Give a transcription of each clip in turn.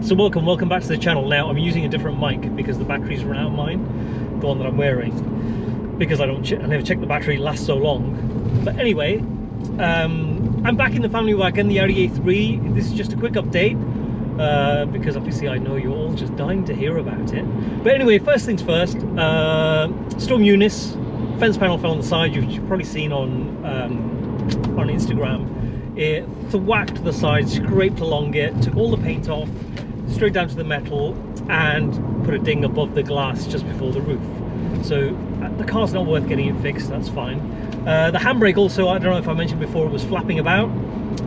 So welcome back to the channel. Now I'm using a different mic because the batteries run out of mine, the one that I'm wearing, because I never check the battery, it lasts so long. But anyway, I'm back in the family wagon, the Audi A3. This is just a quick update because obviously I know you're all just dying to hear about it. But anyway, first things first, Storm Eunice, fence panel fell on the side. You've probably seen on Instagram. It thwacked the side, scraped along it, took all the paint off, straight down to the metal, and put a ding above the glass just before the roof. So the car's not worth getting it fixed, that's fine. The handbrake also, I don't know if I mentioned before, it was flapping about,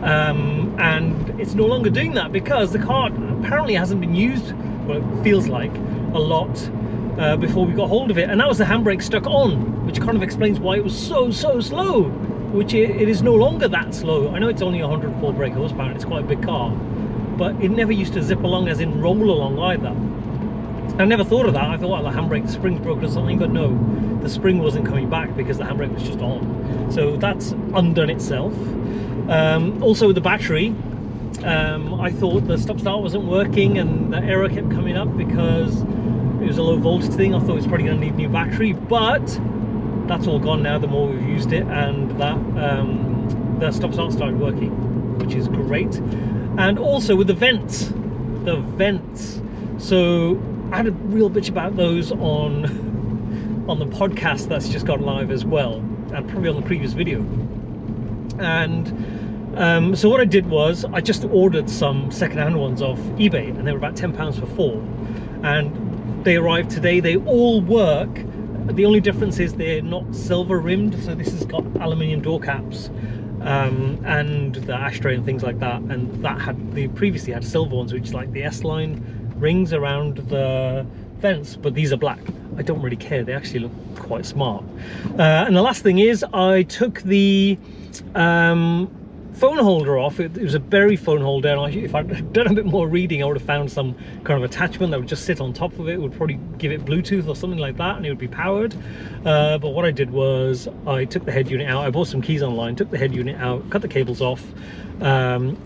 and it's no longer doing that because the car apparently hasn't been used, well, it feels like, a lot before we got hold of it. And that was the handbrake stuck on, which kind of explains why it was so slow, which it is no longer that slow. I know it's only 104 brake horsepower and it's quite a big car, but it never used to zip along, as in roll along either. I never thought of that. I thought, well, the handbrake, the spring's broken or something, but no, the spring wasn't coming back because the handbrake was just on. So that's undone itself. Also with the battery, I thought the stop-start wasn't working and the error kept coming up because it was a low voltage thing. I thought it was probably going to need a new battery, but that's all gone now the more we've used it, and that the stop-start started working, which is great. And also with the vents. So I had a real bitch about those on the podcast that's just gone live as well, and probably on the previous video. And so what I did was I just ordered some second-hand ones off eBay, and they were about £10 for 4, and they arrived today. They all work. The only difference is they're not silver rimmed, so this has got aluminium door caps and the ashtray and things like that, and they previously had silver ones, which is like the S-line rings around the fence, but these are black. I don't really care, they actually look quite smart. And the last thing is I took the phone holder off. It was a Berry phone holder, and if I'd done a bit more reading, I would have found some kind of attachment that would just sit on top of it. It would probably give it Bluetooth or something like that, and it would be powered. But what I did was I took the head unit out. I bought some keys online, took the head unit out, cut the cables off,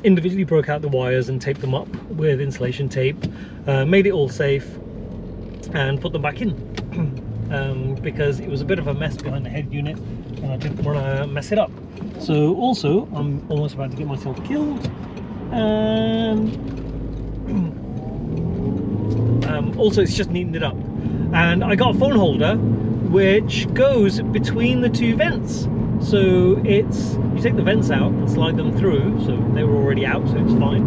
individually broke out the wires and taped them up with insulation tape, made it all safe, and put them back in. Because it was a bit of a mess behind the head unit and I didn't want to mess it up. So also I'm almost about to get myself killed, and also it's just neatened it up. And I got a phone holder which goes between the two vents, so you take the vents out and slide them through, so they were already out, so it's fine.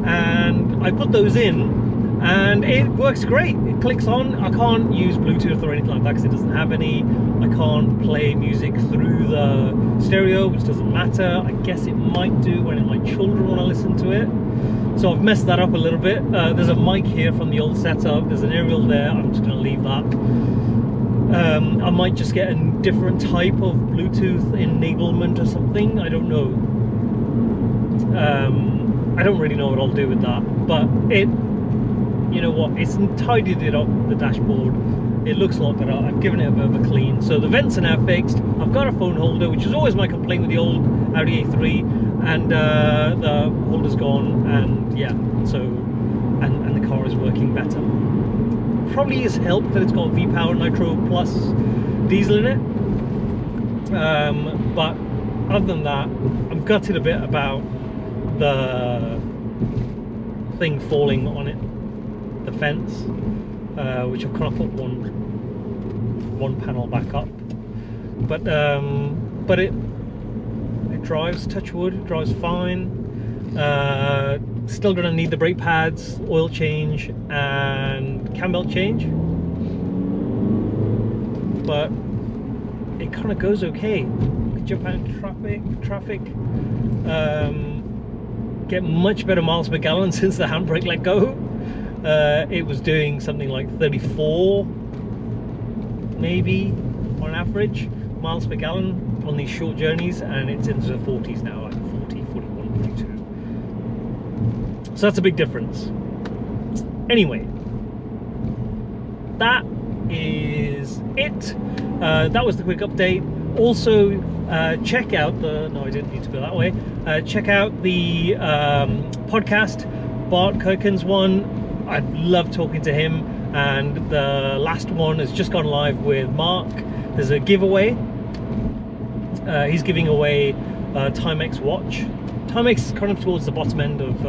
And I put those in and it works great. It clicks on. I can't use Bluetooth or anything like that because it doesn't have any. I can't play music through the stereo, which doesn't matter. I guess it might do when my children want to listen to it. So I've messed that up a little bit. There's a mic here from the old setup. There's an aerial there. I'm just going to leave that. I might just get a different type of Bluetooth enablement or something. I don't know. I don't really know what I'll do with that, but you know what, it's tidied it up, the dashboard. It looks a lot better. I've given it a bit of a clean. So the vents are now fixed. I've got a phone holder, which was always my complaint with the old Audi A3, and the holder's gone, and yeah, so and the car is working better. Probably has helped that it's got V-Power Nitro Plus diesel in it, but other than that, I'm gutted a bit about the thing falling on it, the fence, which I've kind of put one panel back up, but it drives, touch wood, it drives fine. Still gonna need the brake pads, oil change and cam belt change, but it kind of goes okay. Could jump out into traffic, get much better miles per gallon since the handbrake let go. It was doing something like 34 maybe on average miles per gallon on these short journeys, and it's into the 40s now, like 40, 41, 42. So that's a big difference. Anyway, that is it. That was the quick update. Also, check out the, no, I didn't need to go that way. Check out the podcast Bart Kirkins one, I love talking to him, and the last one has just gone live with Mark. There's a giveaway. He's giving away a Timex watch. Timex is kind of towards the bottom end of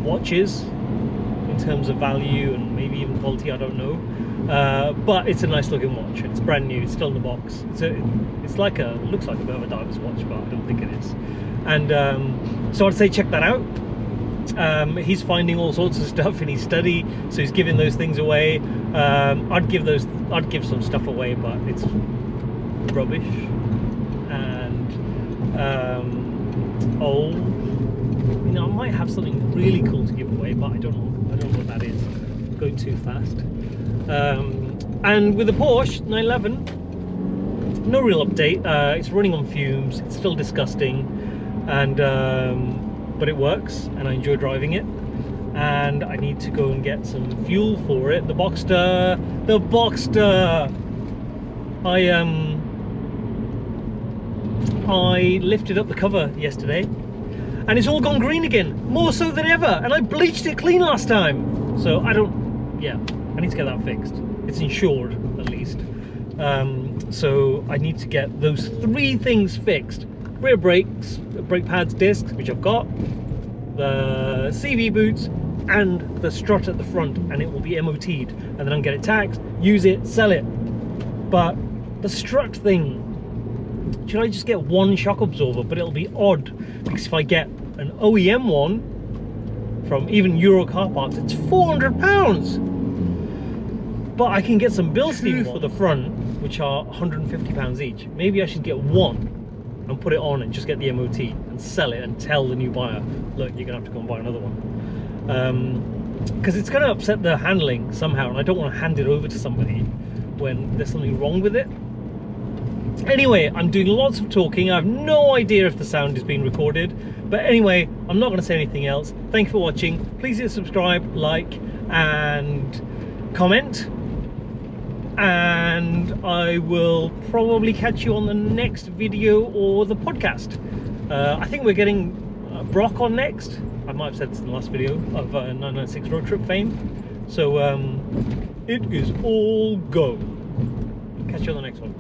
watches in terms of value and maybe even quality, I don't know. But it's a nice looking watch. It's brand new, it's still in the box. It's like it looks like a bit of a diver's watch, but I don't think it is. And so I'd say check that out. He's finding all sorts of stuff in his study, so he's giving those things away. I'd give some stuff away, but it's rubbish and old. You know, I might have something really cool to give away, but I don't know what that is. I'm going too fast. And with the Porsche 911, no real update. It's running on fumes. It's still disgusting, and but it works, and I enjoy driving it. And I need to go and get some fuel for it. The Boxster. I lifted up the cover yesterday, and it's all gone green again, more so than ever. And I bleached it clean last time, so I need to get that fixed. It's insured at least. So I need to get those 3 things fixed: rear brakes, brake pads, discs, which I've got, the CV boots, and the strut at the front, and it will be MOT'd, and then I'll get it taxed, use it, sell it. But the strut thing, should I just get 1 shock absorber? But it'll be odd, because if I get an OEM one from even Euro car parts, it's £400. But I can get some Bilstein for the front, which are £150 each. Maybe I should get 1 and put it on and just get the MOT and sell it and tell the new buyer, look, you're gonna have to go and buy another one. Because it's gonna upset the handling somehow, and I don't want to hand it over to somebody when there's something wrong with it. Anyway, I'm doing lots of talking. I have no idea if the sound is being recorded, but anyway, I'm not going to say anything else. Thank you for watching. Please hit subscribe, like, and comment, and I will probably catch you on the next video or the podcast. I think we're getting Brock on next. I might have said this in the last video of 996 Road Trip fame. So it is all go. Catch you on the next one.